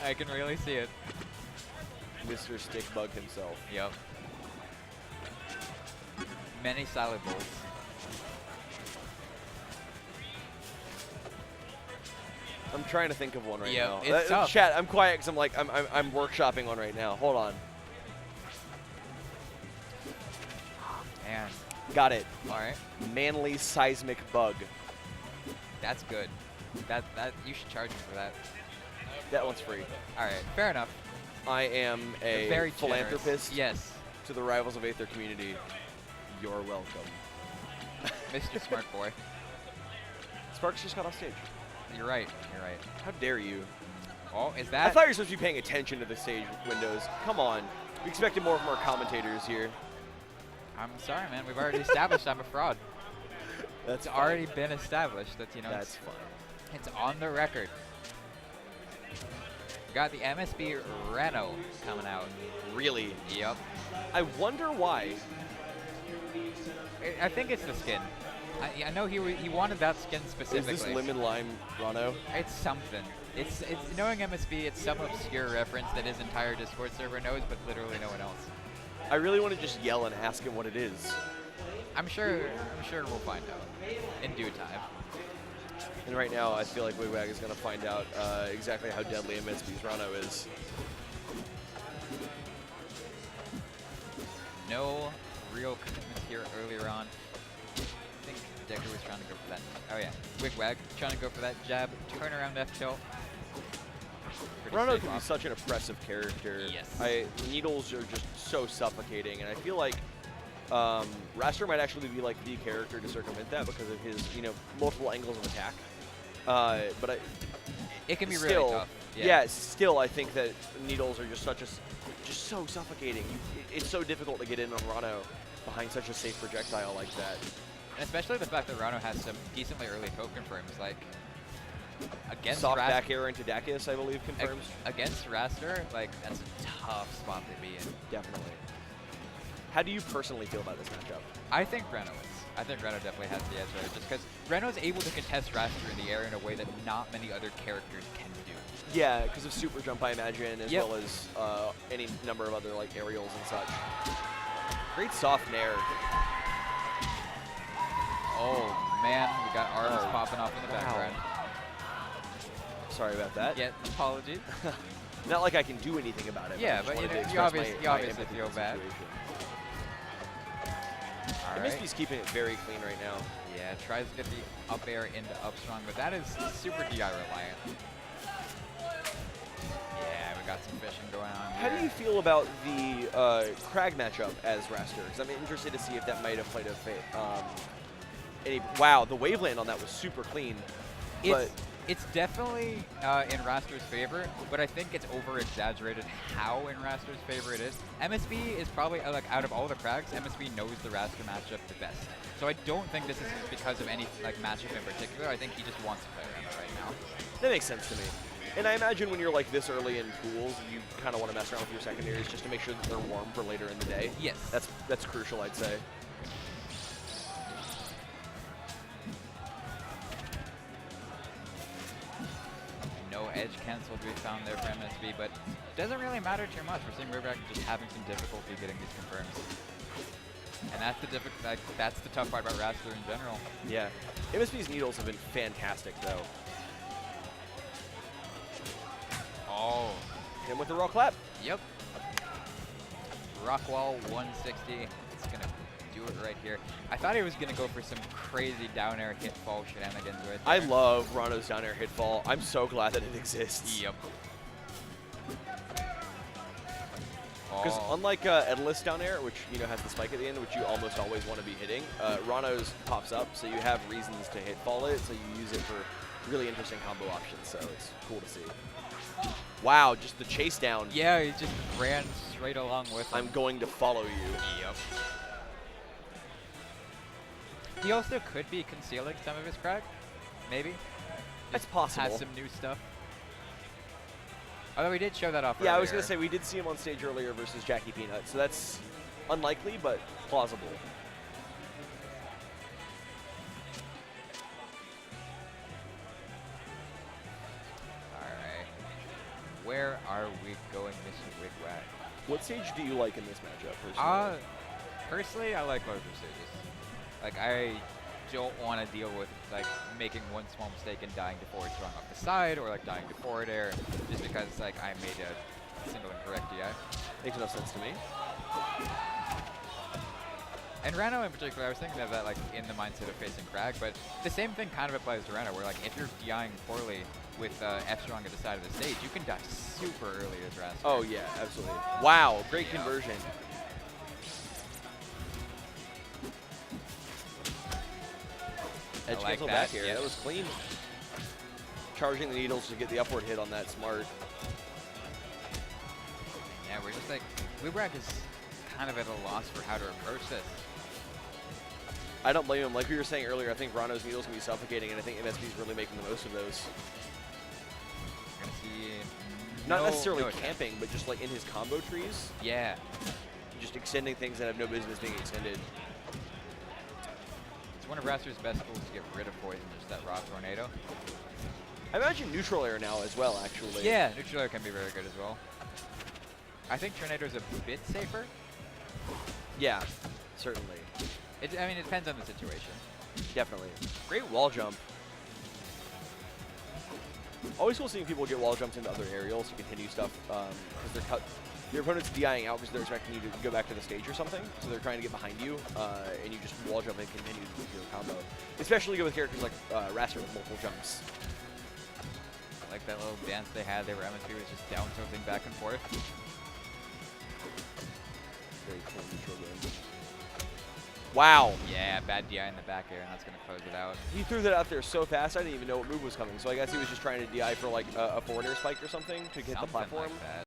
I can really see it. Mr. Stickbug himself. Yep. Many salad bowls. I'm trying to think of one right Yep, now. it's tough. Chat, I'm quiet because I'm like I'm workshopping one right now. Hold on. Man. Got it. All right. Manly seismic bug. That's good. That you should charge me for that. That one's free. All right. Fair enough. I am a Very philanthropist. Generous. Yes. To the Rivals of Aether community, you're welcome. Mr. Smart Boy. Sparks just got off stage. You're right. You're right. How dare you? Oh, is I that? thought you were supposed to be paying attention to the stage windows. Come on. We expected more from our commentators here. I'm sorry, man. We've already established I'm a fraud. That's It's already been established that, you know, That's fine. it's on the record. We got the MSB Ranno coming out. Really? Yep. I wonder why. I think it's the skin. I know he wanted that skin specifically. Is this lemon lime Ranno? It's something. It's knowing MSB, it's some obscure reference that his entire Discord server knows, but literally no one else. I really want to just yell and ask him what it is. I'm sure we'll find out in due time. And right now, I feel like WigWag is going to find out exactly how deadly MSB's Ranno is. No real commitment here earlier on. I think Decker was trying to go for that. Oh yeah, WigWag trying to go for that jab, turnaround F tilt. Ranno can be such an oppressive character. Yes. Needles are just so suffocating, and I feel like Wrastor might actually be like the character to circumvent that because of his, you know, multiple angles of attack. But it can be still, really tough. Yeah, still I think that Needles are just just so suffocating. It's so difficult to get in on Ranno behind such a safe projectile like that. And especially the fact that Ranno has some decently early poke confirms, like against soft back air into Dacus, I believe, confirms. Against Wrastor, like that's a tough spot to be in. Definitely. How do you personally feel about this matchup? I think Ranno wins. I think Ranno definitely has the edge there, just because Ranno's able to contest Wrastor in the air in a way that not many other characters can do. Yeah, because of super jump, I imagine, as Yep. well as any number of other like aerials and such. Great soft nair. Oh man, we got arms popping off in the background. Sorry about that. Yeah, apologies. Not like I can do anything about it. Yeah, I just but you wanted to know, express you obviously empathy feel for the bad. situation. All MSB's right. keeping it very clean right now. Yeah, tries to get the up air into up strong, but that is super DI reliant. Yeah, we got some fishing going on How here. do you feel about the Crag matchup as Wrastor? Because I'm interested to see if that might have played wow, the waveland on that was super clean. It's definitely in Wrastor's favor, but I think it's over-exaggerated how in Wrastor's favor it is. MSB is probably, like, out of all the Crags, MSB knows the Wrastor matchup the best. So I don't think this is because of any like matchup in particular. I think he just wants to play around it right now. That makes sense to me. And I imagine when you're like this early in pools, you kind of want to mess around with your secondaries just to make sure that they're warm for later in the day. Yes. That's crucial, I'd say. No edge cancel to be found there for MSB, but it doesn't really matter too much. We're seeing WigWag just having some difficulty getting these confirms. And that's the tough part about Wrastor in general. Yeah. MSB's needles have been fantastic, though. Oh. Hit him with the raw clap. Yep. Rockwall 160. It's going to do it right here. I thought he was going to go for some crazy down air hit fall shenanigans right there. I love Ranno's down air hit fall. I'm so glad that it exists. Yep. Because unlike Edalus down air, which has the spike at the end, which you almost always want to be hitting, Ranno's pops up, so you have reasons to hit fall it, so you use it for really interesting combo options, so it's cool to see. Wow, just the chase down. Yeah, he just ran straight along with him. I'm going to follow you. Yep. He also could be concealing some of his crack, maybe. That's possible. Has some new stuff. Although we did show that off Yeah, earlier. I was going to say, we did see him on stage earlier versus Jackie Peanut, so that's unlikely, but plausible. Where are we going, Mr. WigWag? What stage do you like in this matchup, personally? Personally, I like larger stages. Like, I don't want to deal with, like, making one small mistake and dying to forward throwing off the side, or, like, dying to forward air, just because, like, I made a single incorrect DI. Makes no sense to me. And Ranno in particular, I was thinking of that, like, in the mindset of facing Crag, but the same thing kind of applies to Ranno, where, like, if you're DIing poorly with F-Strong at the side of the stage, you can die super early as Wrastor. Oh, yeah, absolutely. Wow, great conversion. Edge cancel back here. That was clean. Charging the needles to get the upward hit on that smart. Yeah, we're just like, WigWag is kind of at a loss for how to approach this. I don't blame him. Like we were saying earlier, I think Ranno's needles can be suffocating, and I think MSB is really making the most of those. We're gonna see not necessarily camping, but just like in his combo trees. Yeah. Just extending things that have no business being extended. It's one of Wrastor's best tools to get rid of poison, just that raw tornado. I imagine neutral air now as well, actually. Yeah, neutral air can be very good as well. I think tornado's a bit safer. Yeah, certainly. I mean, it depends on the situation. Definitely. Great wall jump. Always cool seeing people get wall jumps into other aerials to continue stuff because your opponent's DIing out because they're expecting you to go back to the stage or something. So they're trying to get behind you, and you just wall jump and continue your combo. Especially good with characters like Wrastor with multiple jumps. I like that little dance they had there where MSB was just down tilting back and forth. Very cool neutral game. Wow. Yeah, bad DI in the back air, and that's going to close it out. He threw that out there so fast, I didn't even know what move was coming. So I guess he was just trying to DI for like a forward air spike or something to get the platform. Like that.